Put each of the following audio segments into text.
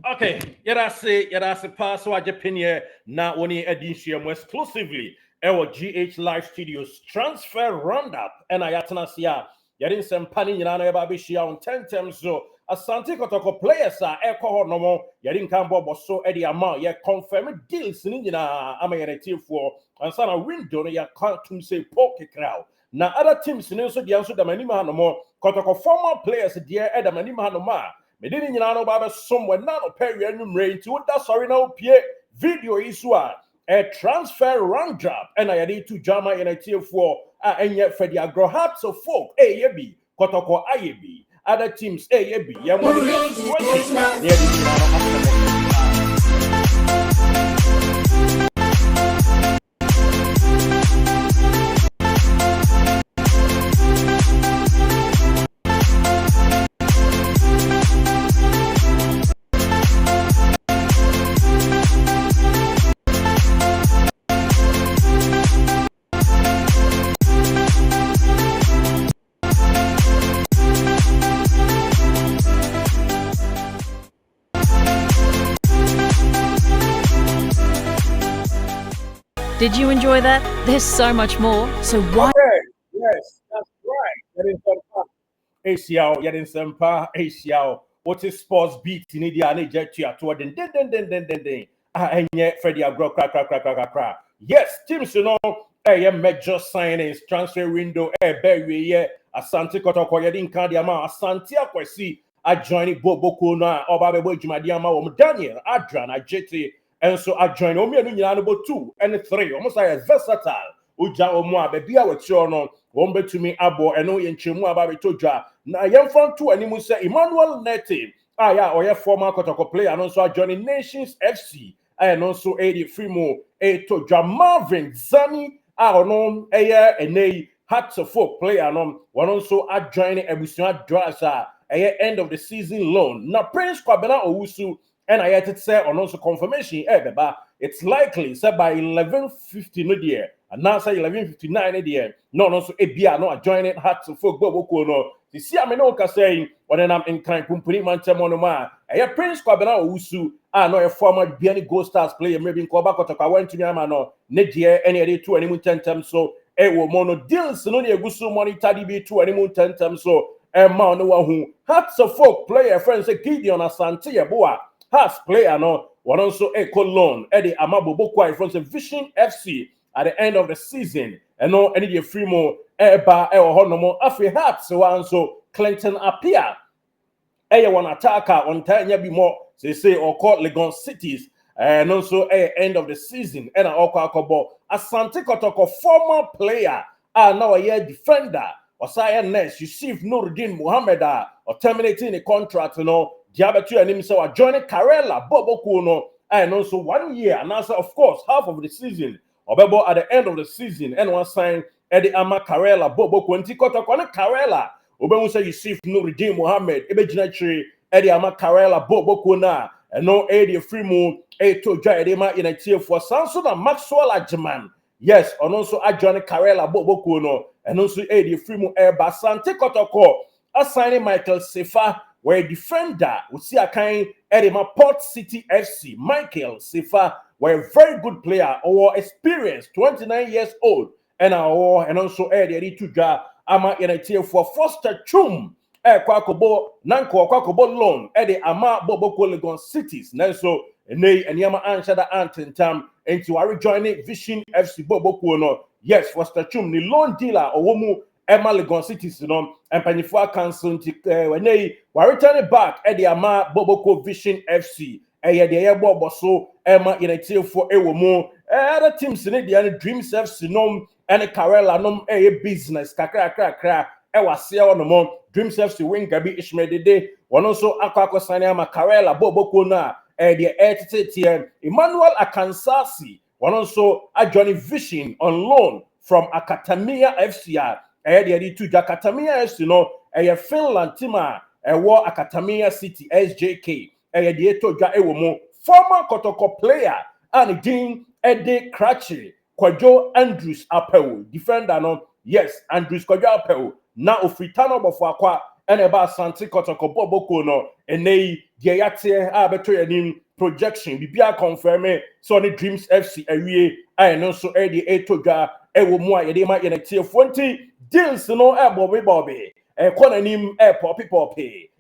Okay, yada say pass wa Japan na woni edition exclusively our GH Live Studios transfer roundup and ayatana sia yadin sem pani nyina na eba be shia on 10 terms so Asante Kotoko players are echo no more yadin kan bobo so e di amount ye confirm deals ni nyina ama yere team for and sana window no ya can't say poke crowd na other teams ni so dia so da mani ma no more Kotoko former players there e da mani ma no ma me didn't know about somewhere now perry and rain to that sorry now pie video is one a transfer run job and I need to jama in a tier 4 and yet for the agro hearts of folk AAB Kotoko IAB other teams AAB yeah Did you enjoy that? There's so much more, so why? Okay, yes, that's right. Yadin Sempa, ACL, what is sports beat in India and jet to toward den. And yet, Freddie Agro crack. Yes, teams, you know, a major signings, transfer window, a berry, Asante Kotoko, Yadin Kandiama, Asante Akwesi, I joined Bobo na Obabe Jumadiama, Daniel, Adran, Ajeti, and so I joined Omi 2 and 3, almost like a versatile. Uja omwa bebi a wetio no wombe tumi abo eno ye nchemu aba betodwa na yemfan to animu se Emmanuel Neti ya oye former Kotoko player no so joining Nations FC no so edi frimo etodwa Marvin Zani ono eye enei Hearts of Folk player no one so joining Ebusia Drasa end of the season loan na Prince Kwabena Owusu and I had to say on also confirmation beba it's likely said by 11:50 no dear and now say 11:59 dear no so ebia no joining Hearts of Folk boboko no the see am no ka saying when I'm in kind pumpuni man temono ma Prince Kwabena Owusu no a former Biani Gold Stars player maybe Koba Kotoko went to me no ne dear any other two any 10 terms so wo mono deals no ne egusu money tadi be two any 10 terms so ma no who Hearts of Folk player friends say Gideon Asante Yeboa has player no one also a loan Eddie Amabo Bokwa from the Vision FC at the end of the season and no any free more eba honomo afi Hearts one so Clinton appear one attacker on time be more they say or call Legon Cities and also end of the season and Okobo Asante Kotoko former player now a year defender Osaya Ness Yusuf Nuruddin Muhammad or terminating a contract Diabetu and himself joining Karela Bobo Kuno and also 1 year and also of course half of the season Obebo at the end of the season and one sign Eddie Ama Karela Bobo Kunti Kotoko Karela Obemu say Yusuf Nuruddin Muhammad Ebejinachi Eddie Ama Karela Bobo Kuna and no Eddie Freemo to Jaedema in a tier for Samson and Maxwell Ajaman. Yes, and also I joined Karela Bobo Kuno and also Eddie Freemo Basante Kotoko assigning Michael Sefa where a defender would see a kind Edema Port City FC. Michael Sefa were a very good player or experienced, 29 years old, and also Eddie Tuja Ama in a tier for Foster Chum, Kwakobo, Nanko Kwakobo loan, Eddie Ama Bobo Legon Cities, Nelso, Nay and Yama Anshada Antentam, and to our joining Vision FC Bobo Kuno. Yes, Foster Chum, the loan dealer or Womu. Emma Legon Cities, and Panifua Council when they were returning back at the Ama Boboko Vision FC, and the Airbob so Emma in a tier for a woman, other teams in the Dreams FC nom and a Karela nom a business, Kaka, Ewasia on the mon, Dreams FC wing Gabi Ishmael the day, one also Akako Sanama Karela Boboko na, and the Etitian Emmanuel Akansasi, one also adjoining Vision on loan from Akatamia FCR. The two Jakatamia FC Finland Tima war Akatamia City SJK the to former Kotoko player and Dean Eddie Cratchy Kwajo Andrews Apel defender no yes Andrews Kwajo Apel now Fritano Bofakwa and about Santi Kotoko Boboko no and they deɛ yɛateɛ a bɛtɔ yɛnim projection bibia confirm so ne Dreams FC awie a no so ɛde ɛtɔ dwa ɛwɔ mu a yɛde ma yɛn tiefoɔ nti deals no ɛbɔbe ɛkɔ n'anim ɛpɔpe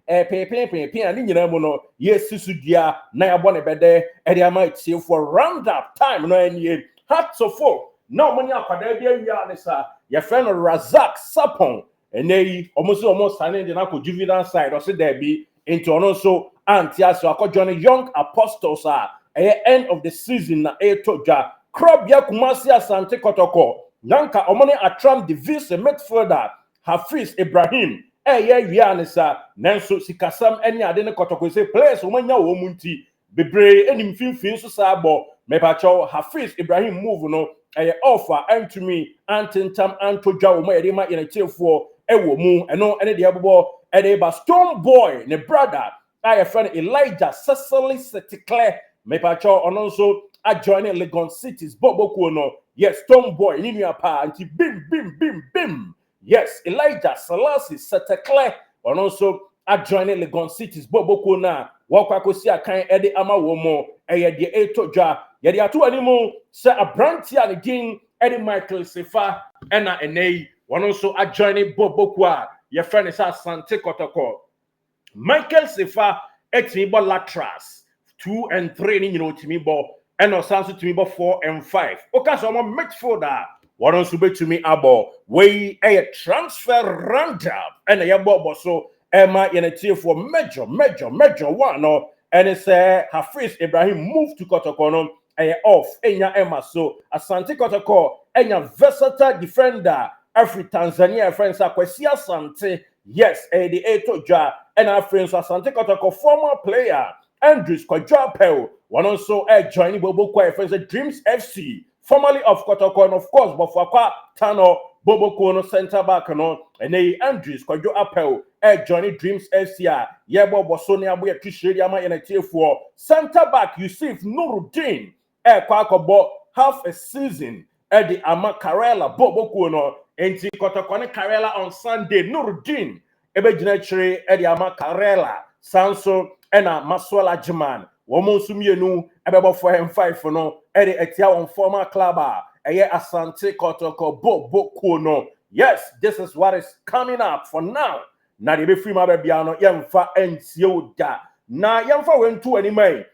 pepe a ne nyinaa mu no yɛsi so dua na yɛabɔ ne bɛdɛ ɛde ama tiefoɔ round up time no anie hatsofo na ɔmo ne akwadaa bi awia ne sa yɛfrɛ no Razak Sapon ɛnɛ yi ɔmo so ɔmo sane de na kɔ juvenile side ɔse daabi nti ɔno nso anti aso akɔdwa no Young Apostles a ɛyɛ end of the season na ɛtɔ dwa Krobia Kumasi Asante Kotoko nanka ɔmo ne Atram Division midfielder Hafiz Ibrahim ɛyɛ wia ne sa nanso sikasam ɛne ade ne Kotoko say players ɔmo nya wɔ mu nti bebree enim finfin so saa bɔ mepacho Hafiz Ibrahim move no ɛyɛ offer antumi antentam antodwa wɔ mu yɛde ma yɛn tiefoɔ ɛwɔ mu ɛno ɛne deɛ ɛbobɔ ɛde ba Stone Boy ne brother a yɛfrɛ no Elijah Cecily Seticler mepacho ɔno nso a join Legon Cities bobokuo no yes Stone Boy ni nua pa anti bim yes Elijah Selassie Seticler ɔno nso a join Legon Cities bobokuo na wɔkɔ akɔsi akan ɛde ama wɔ mu ɛyɛ deɛ ɛtɔ dwa yɛde ato animu sɛ abranti a ne din ɛde Michael Sefa ɛna ɛnɛyi wɔn nso a join bobokuo a yɛfrɛ no sɛ Asante Kotoko Michael Sefa etimi bɔ latras 2 and 3 ni nyina otimi bɔ ɛna ɔsan so timi bɔ 4 and 5 oka so ɔmo midfielder wɔn nso betumi abɔ wei ɛyɛ transfer roundup ɛna yɛbɔ so ɛma yɛn tiefoɔ major one no ɛne sɛ Hafiz Ibrahim move to Kotoko no ɛyɛ off ɛnya ɛma so Asante Kotoko ɛnya versatile defender Afri Tanzania friends Kwesi Asante yes the eto dwa and our friends Asante Kotoko former player Andrews Kwajapel one also joining Boboko friends Dreams FC formerly of Kotoko and of course Bofakwa Tano Boboko no center back no and Andrews Kwajapel joining Dreams FC yebo bosoni abuye tishiri ama yenete for center back Yusuf Nuruddin kwakobo half a season the ama Karela Boboko no enti Kotoko ne Karela on Sunday Nuruddin ebe gina chire edi ama Karela Sanso ena Maswala Jiman womo sumienu ebebo 4 and 5 no edi etia on former club eye Asante Kotoko Boboko no yes this is what is coming up for now na de be free ma bia no yemfa entie oda na yemfa wentu animai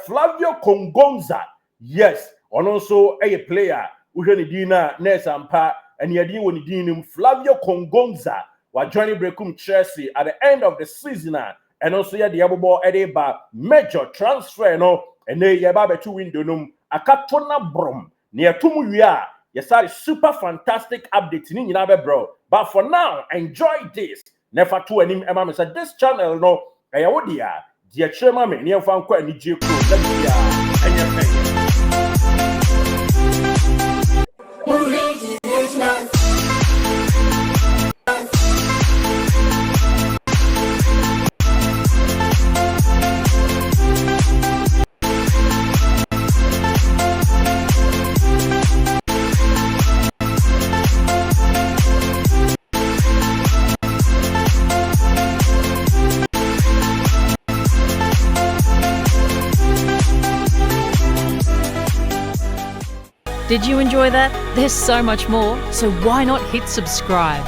Flavio Kongonza yes ono so eye player uhwe ni dina nesampa and yadi woni dinim Flavio Kongonza wa joining Brekum Chelsea at the end of the season and also yadi abobo edeba major transfer no and they yaba betu window num akatona brom near tumu wia yesari super fantastic update ni nyina be bro but for now enjoy this never to anim ema me say this channel no eyawo dia die chema me ne mfa nkwa ani je kro da dia enye Did you enjoy that? There's so much more, so why not hit subscribe?